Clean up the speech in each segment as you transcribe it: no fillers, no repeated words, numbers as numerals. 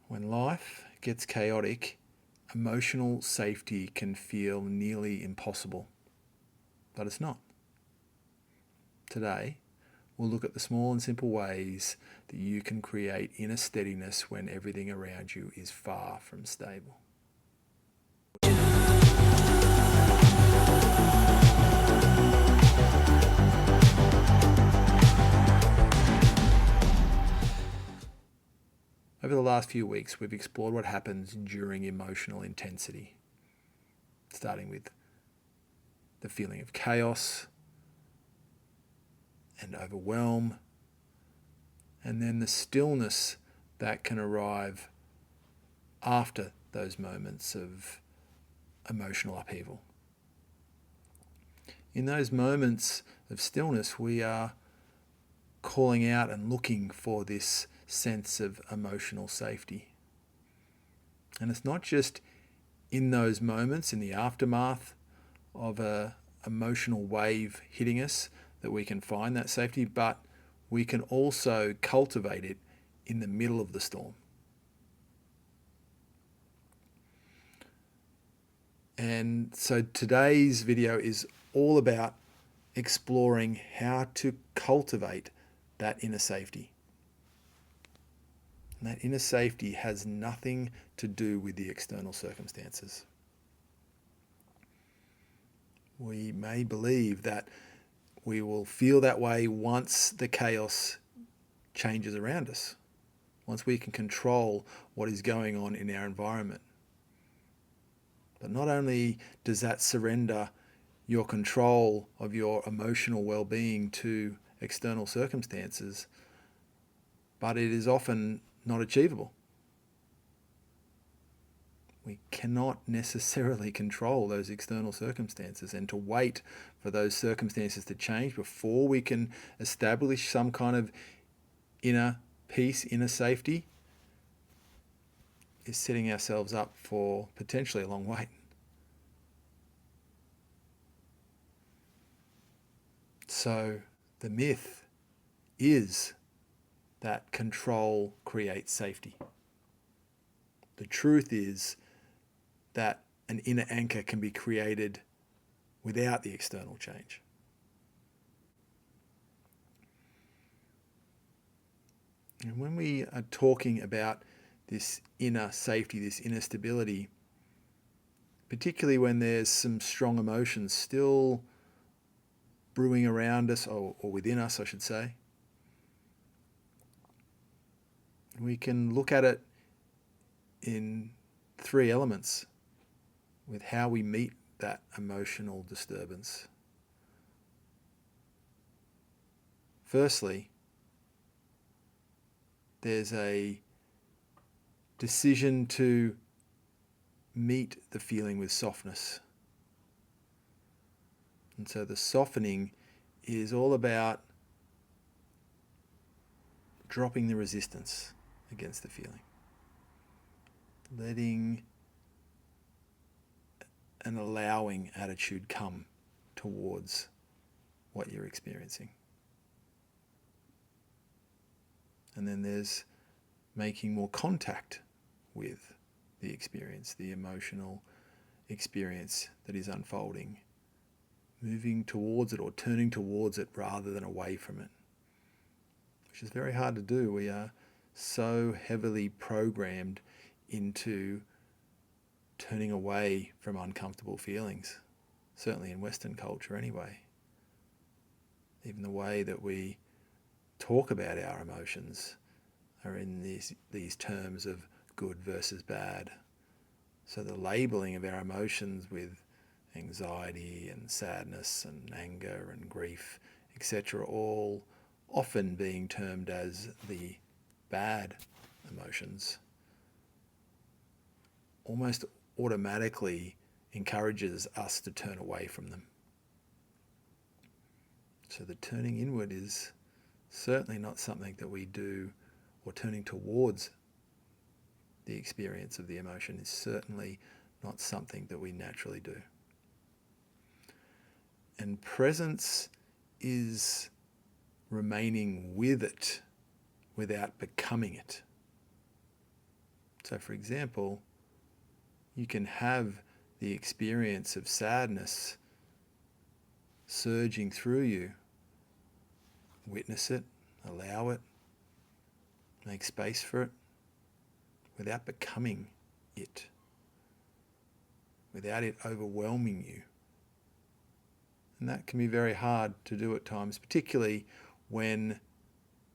When life gets chaotic, emotional safety can feel nearly impossible, but it's not. Today, we'll look at the small and simple ways that you can create inner steadiness when everything around you is far from stable. Over the last few weeks, we've explored what happens during emotional intensity, starting with the feeling of chaos and overwhelm, and then the stillness that can arrive after those moments of emotional upheaval. In those moments of stillness, we are calling out and looking for this sense of emotional safety. And it's not just in those moments, in the aftermath of an emotional wave hitting us, that we can find that safety, but we can also cultivate it in the middle of the storm. And so today's video is all about exploring how to cultivate that inner safety. And that inner safety has nothing to do with the external circumstances. We may believe that we will feel that way once the chaos changes around us, once we can control what is going on in our environment. But not only does that surrender your control of your emotional well-being to external circumstances, but it is often not achievable. We cannot necessarily control those external circumstances, and to wait for those circumstances to change before we can establish some kind of inner peace, inner safety, is setting ourselves up for potentially a long wait. So the myth is that control creates safety. The truth is that an inner anchor can be created without the external change. And when we are talking about this inner safety, this inner stability, particularly when there's some strong emotions still brewing around us, or within us, I should say, we can look at it in three elements with how we meet that emotional disturbance. Firstly, there's a decision to meet the feeling with softness. And so the softening is all about dropping the resistance against the feeling, letting an allowing attitude come towards what you're experiencing. And then there's making more contact with the experience, the emotional experience that is unfolding, moving towards it or turning towards it rather than away from it, which is very hard to do. We are so heavily programmed into turning away from uncomfortable feelings, certainly in Western culture anyway. Even the way that we talk about our emotions are in these terms of good versus bad. So the labeling of our emotions with anxiety and sadness and anger and grief, etc., all often being termed as the bad emotions, almost automatically encourages us to turn away from them. So the turning inward is certainly not something that we do, or turning towards the experience of the emotion is certainly not something that we naturally do. And presence is remaining with it without becoming it. So, for example, you can have the experience of sadness surging through you. Witness it, allow it, make space for it, without becoming it, without it overwhelming you. And that can be very hard to do at times, particularly when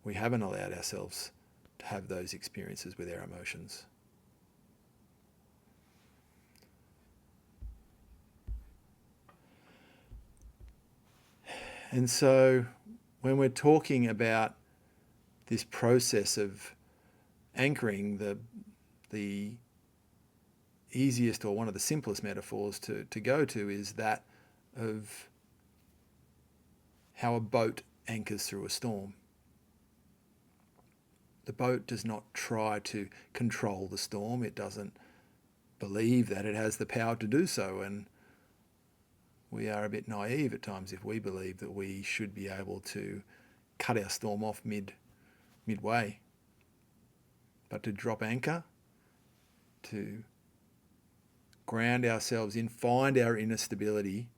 we haven't allowed ourselves to have those experiences with our emotions. And so when we're talking about this process of anchoring, the easiest or one of the simplest metaphors to go to is that of how a boat anchors through a storm. The boat does not try to control the storm. It doesn't believe that it has the power to do so. And we are a bit naive at times if we believe that we should be able to cut our storm off midway. But to drop anchor, to ground ourselves in, find our inner stability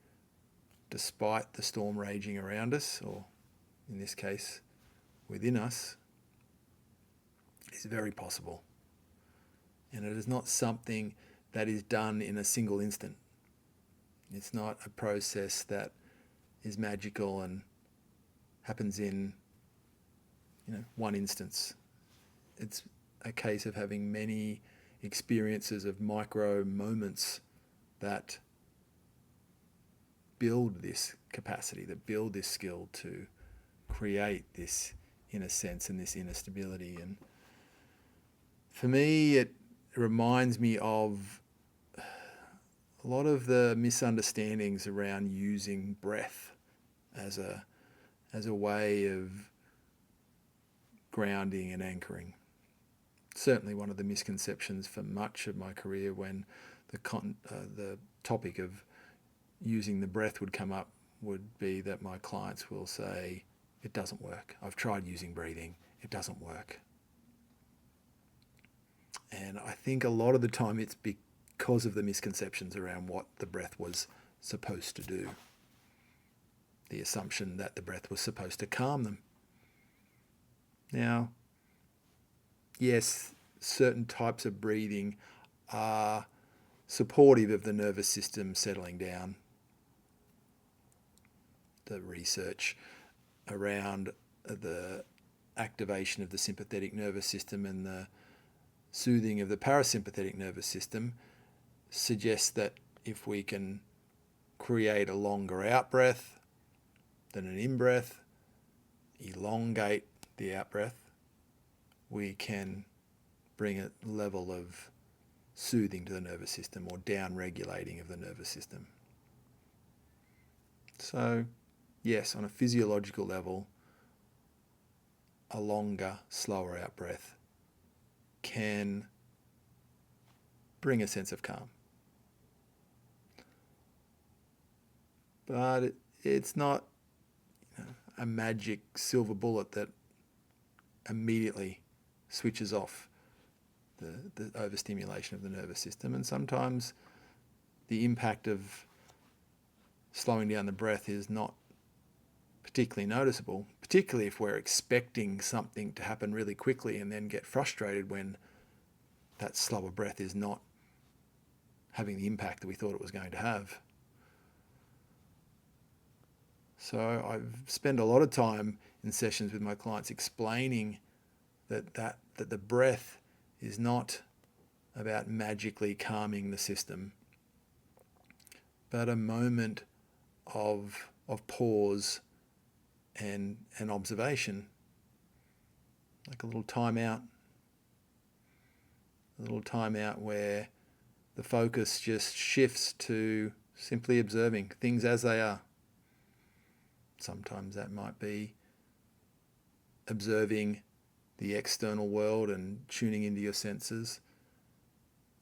despite the storm raging around us, or in this case, within us, is very possible. And it is not something that is done in a single instant. It's not a process that is magical and happens in, one instance. It's a case of having many experiences of micro moments that build this capacity, that build this skill to create this inner sense and this inner stability. And for me, it reminds me of a lot of the misunderstandings around using breath as a way of grounding and anchoring. Certainly one of the misconceptions for much of my career when the topic of using the breath would come up would be that my clients will say, it doesn't work. I've tried using breathing. It doesn't work. And I think a lot of the time it's because of the misconceptions around what the breath was supposed to do. The assumption that the breath was supposed to calm them. Now, yes, certain types of breathing are supportive of the nervous system settling down. The research around the activation of the sympathetic nervous system and the soothing of the parasympathetic nervous system suggests that if we can create a longer out-breath than an in-breath, elongate the out-breath, we can bring a level of soothing to the nervous system or down-regulating of the nervous system. So, yes, on a physiological level, a longer, slower out-breath can bring a sense of calm. But it's not a magic silver bullet that immediately switches off the overstimulation of the nervous system. And sometimes the impact of slowing down the breath is not particularly noticeable, particularly if we're expecting something to happen really quickly and then get frustrated when that slower breath is not having the impact that we thought it was going to have. So I've spent a lot of time in sessions with my clients explaining that the breath is not about magically calming the system, but a moment of pause and observation, like a little time out where the focus just shifts to simply observing things as they are. Sometimes that might be observing the external world and tuning into your senses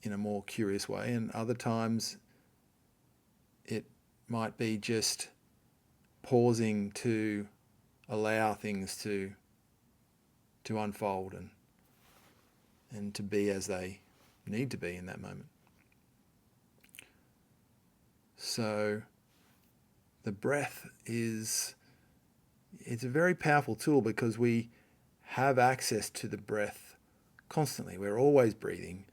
in a more curious way, and other times it might be just pausing to allow things to unfold and to be as they need to be in that moment. So the breath it's a very powerful tool because we have access to the breath constantly. We're always breathing,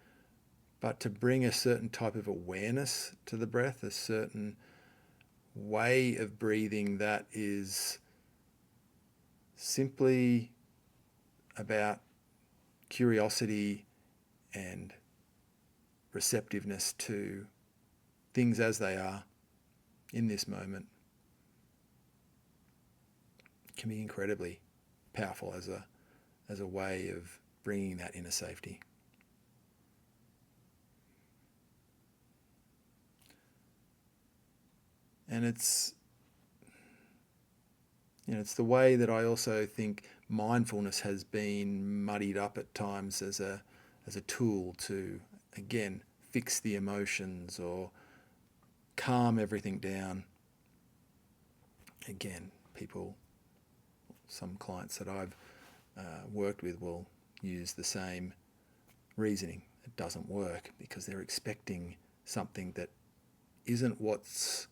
but to bring a certain type of awareness to the breath, a certain way of breathing that is simply about curiosity and receptiveness to things as they are in this moment, can be incredibly powerful as a way of bringing that inner safety. And it's the way that I also think mindfulness has been muddied up at times as a tool to, again, fix the emotions or calm everything down. Again, some clients that I've worked with will use the same reasoning. It doesn't work because they're expecting something that isn't what's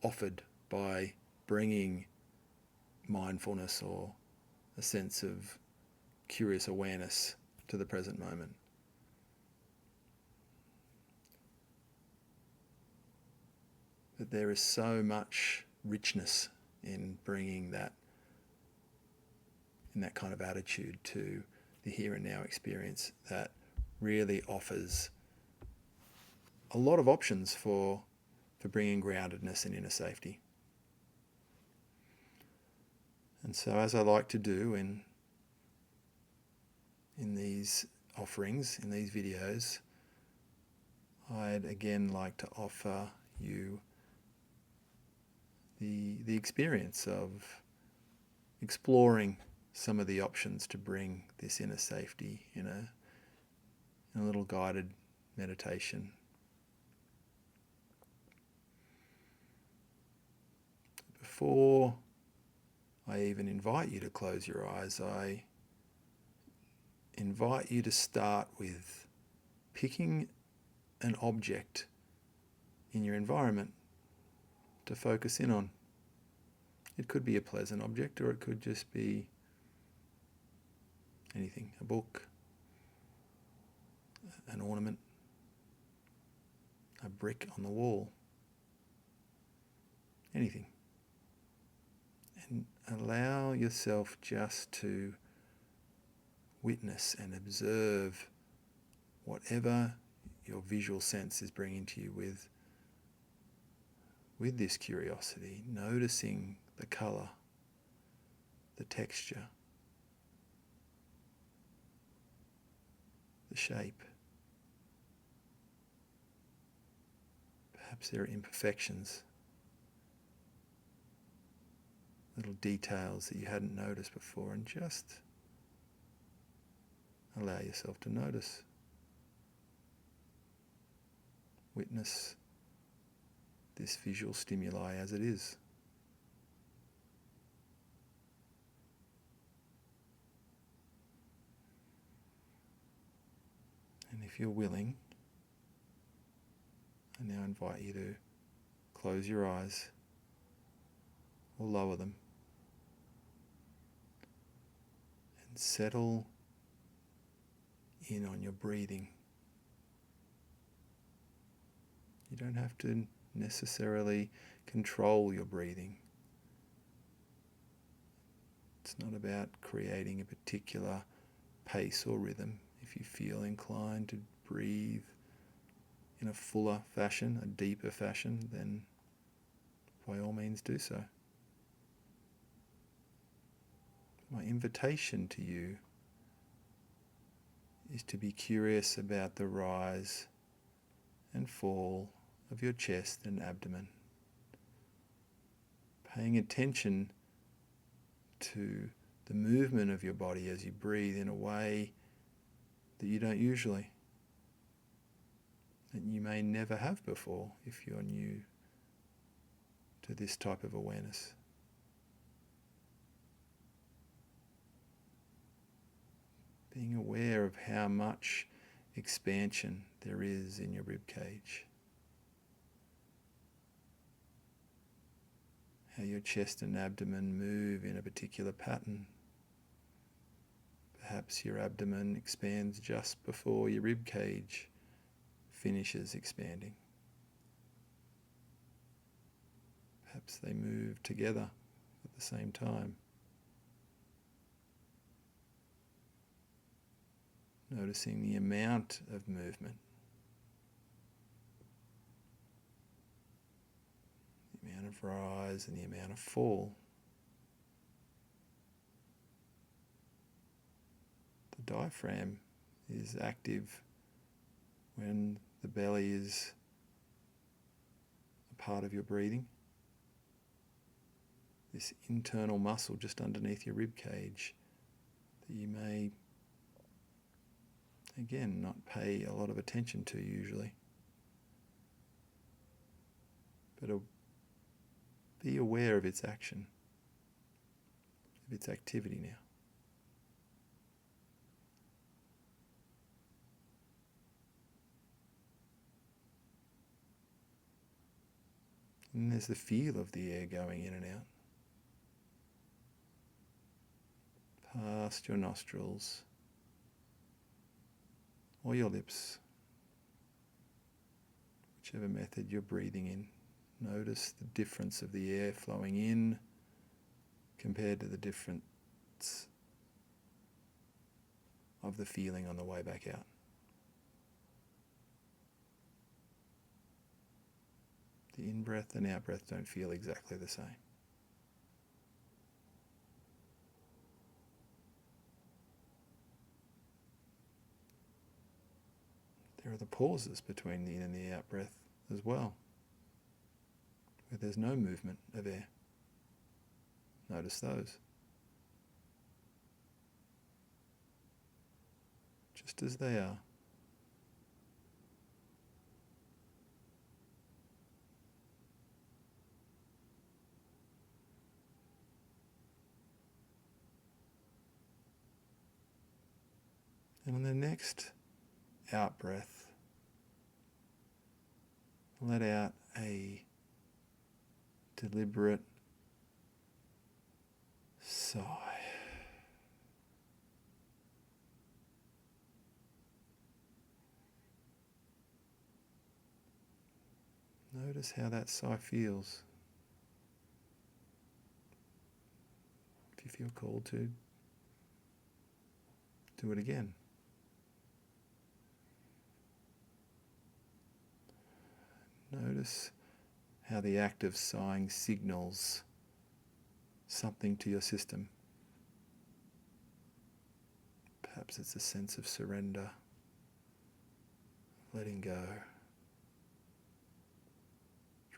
offered by bringing mindfulness or a sense of curious awareness to the present moment. But there is so much richness in bringing that, in that kind of attitude to the here and now experience, that really offers a lot of options for bringing groundedness and inner safety. And so, as I like to do in these offerings, in these videos, I'd again like to offer you the experience of exploring some of the options to bring this inner safety in a little guided meditation. Before I even invite you to close your eyes, I invite you to start with picking an object in your environment to focus in on. It could be a pleasant object, or it could just be anything, a book, an ornament, a brick on the wall, anything. And allow yourself just to witness and observe whatever your visual sense is bringing to you with this curiosity, noticing the colour, the texture, the shape. Perhaps there are imperfections, little details that you hadn't noticed before, and just allow yourself to notice. Witness this visual stimuli as it is. And if you're willing, I now invite you to close your eyes or lower them and settle in on your breathing. You don't have to necessarily control your breathing. It's not about creating a particular pace or rhythm. If you feel inclined to breathe in a fuller fashion, a deeper fashion, then by all means do so. My invitation to you is to be curious about the rise and fall of your chest and abdomen, paying attention to the movement of your body as you breathe in a way that you don't usually, that you may never have before if you're new to this type of awareness. Being aware of how much expansion there is in your rib cage. How your chest and abdomen move in a particular pattern. Perhaps your abdomen expands just before your rib cage finishes expanding. Perhaps they move together at the same time. Noticing the amount of movement, the amount of rise and the amount of fall. The diaphragm is active when the belly is a part of your breathing. This internal muscle just underneath your rib cage that you may, again, not pay a lot of attention to usually. But be aware of its action, of its activity now. And there's the feel of the air going in and out. Past your nostrils or your lips, whichever method you're breathing in. Notice the difference of the air flowing in compared to the difference of the feeling on the way back out. The in-breath and out-breath don't feel exactly the same. There are the pauses between the in and the out-breath as well, where there's no movement of air. Notice those. Just as they are. And on the next out-breath, let out a deliberate sigh. Notice how that sigh feels. If you feel called to, do it again. Notice how the act of sighing signals something to your system. Perhaps it's a sense of surrender, letting go,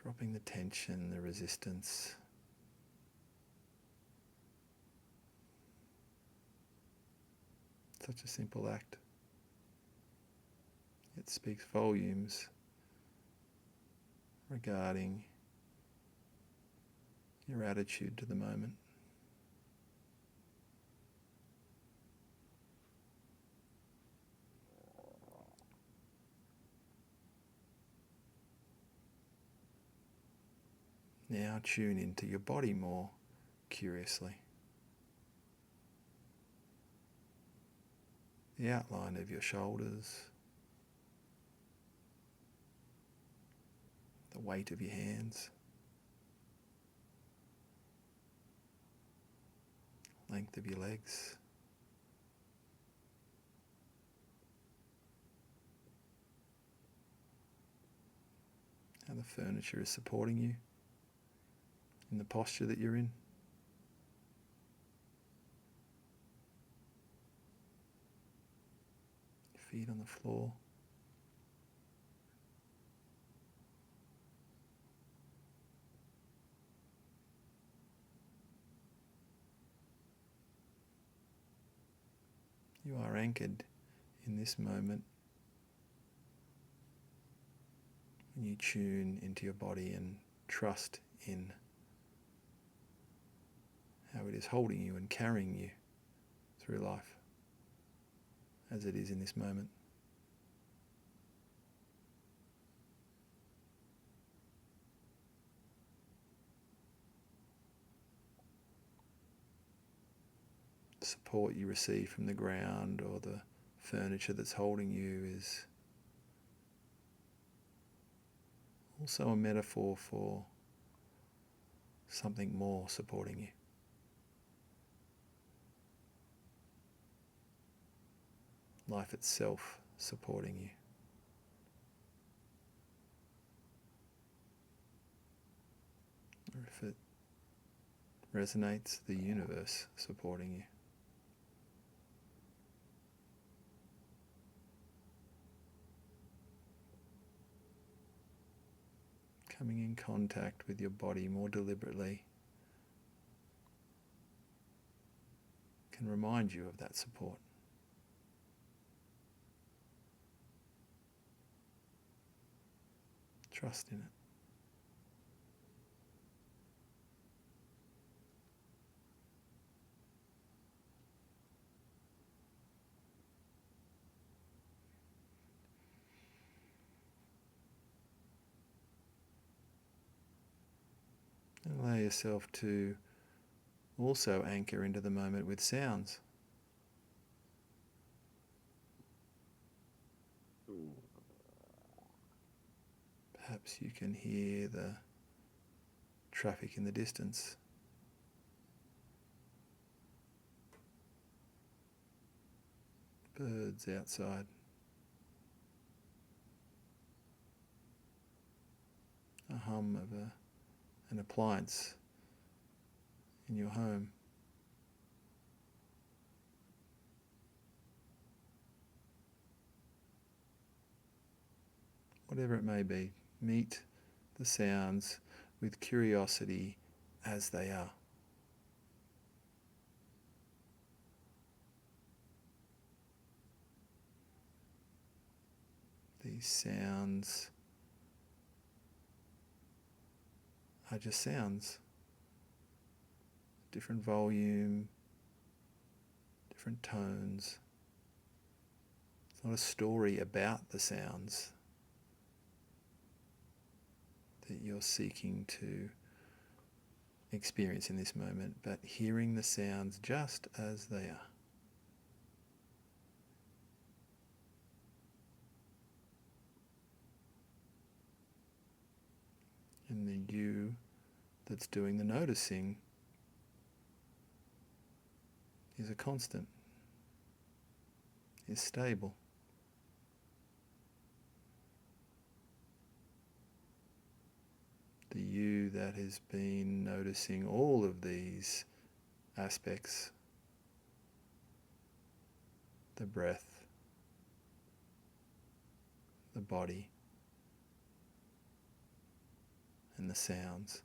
dropping the tension, the resistance. Such a simple act. It speaks volumes regarding your attitude to the moment. Now tune into your body more curiously. The outline of your shoulders, the weight of your hands, length of your legs, how the furniture is supporting you in the posture that you're in. Feet on the floor. You are anchored in this moment when you tune into your body and trust in how it is holding you and carrying you through life as it is in this moment. support you receive from the ground or the furniture that's holding you is also a metaphor for something more supporting you. Life itself supporting you. Or if it resonates, the universe supporting you. Coming in contact with your body more deliberately can remind you of that support. Trust in it. And allow yourself to also anchor into the moment with sounds. Perhaps you can hear the traffic in the distance. Birds outside. A hum of an appliance in your home. Whatever it may be, meet the sounds with curiosity as they are. These sounds are just sounds. Different volume, different tones. It's not a story about the sounds that you're seeking to experience in this moment, but hearing the sounds just as they are. And the you that's doing the noticing is a constant, is stable. The you that has been noticing all of these aspects, the breath, the body, and the sounds,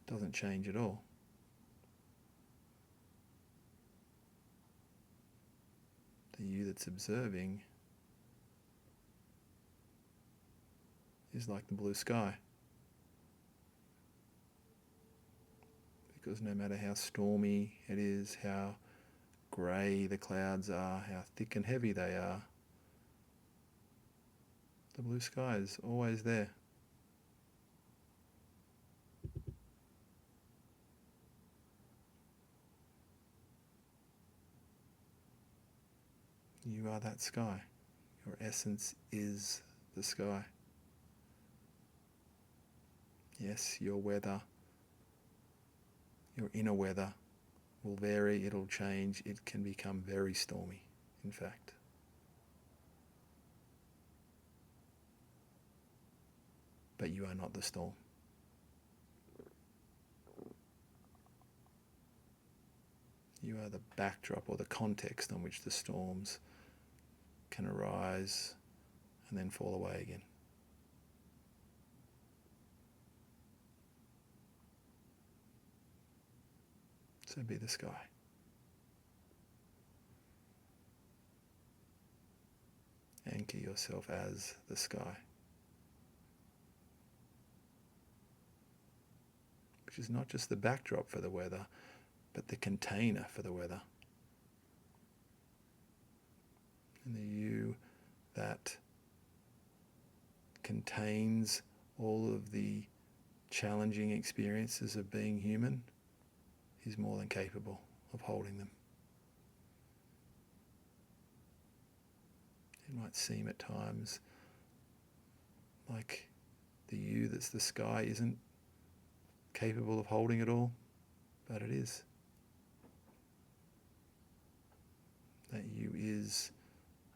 doesn't change at all. The you that's observing is like the blue sky. Because no matter how stormy it is, how grey the clouds are, how thick and heavy they are, the blue sky is always there. You are that sky. Your essence is the sky. Yes, your weather, your inner weather will vary, it'll change, it can become very stormy, in fact. But you are not the storm. You are the backdrop or the context on which the storms can arise and then fall away again. So be the sky. Anchor yourself as the sky, which is not just the backdrop for the weather, but the container for the weather. And the you that contains all of the challenging experiences of being human, is more than capable of holding them. It might seem at times like the you that's the sky isn't capable of holding it all, but it is. That you is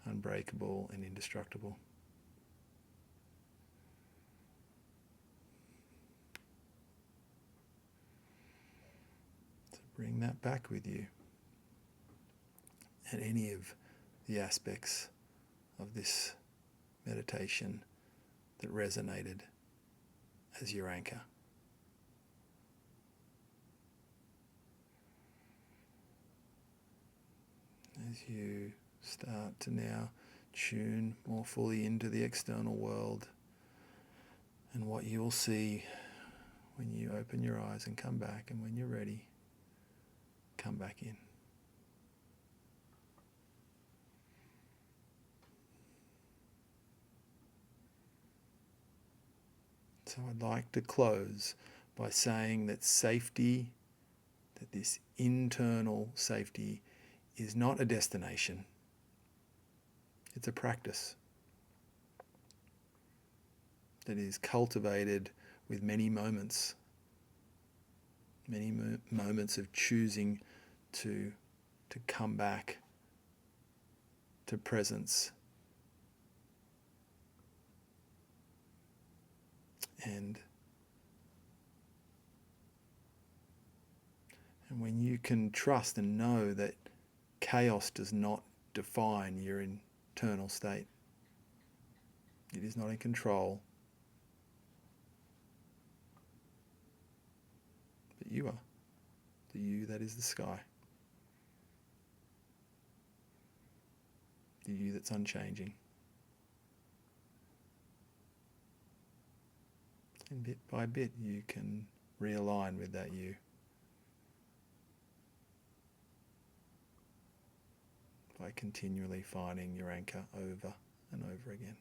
unbreakable and indestructible. So bring that back with you at any of the aspects of this meditation that resonated as your anchor. As you start to now tune more fully into the external world and what you will see when you open your eyes and come back, and when you're ready, come back in. So I'd like to close by saying that safety, that this internal safety, is not a destination. It's a practice that is cultivated with many moments of choosing to come back to presence. And when you can trust and know that chaos does not define your internal state, it is not in control, but you are, the you that is the sky, the you that's unchanging. And bit by bit you can realign with that you by continually finding your anchor over and over again.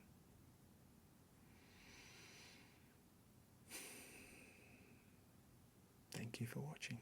Thank you for watching.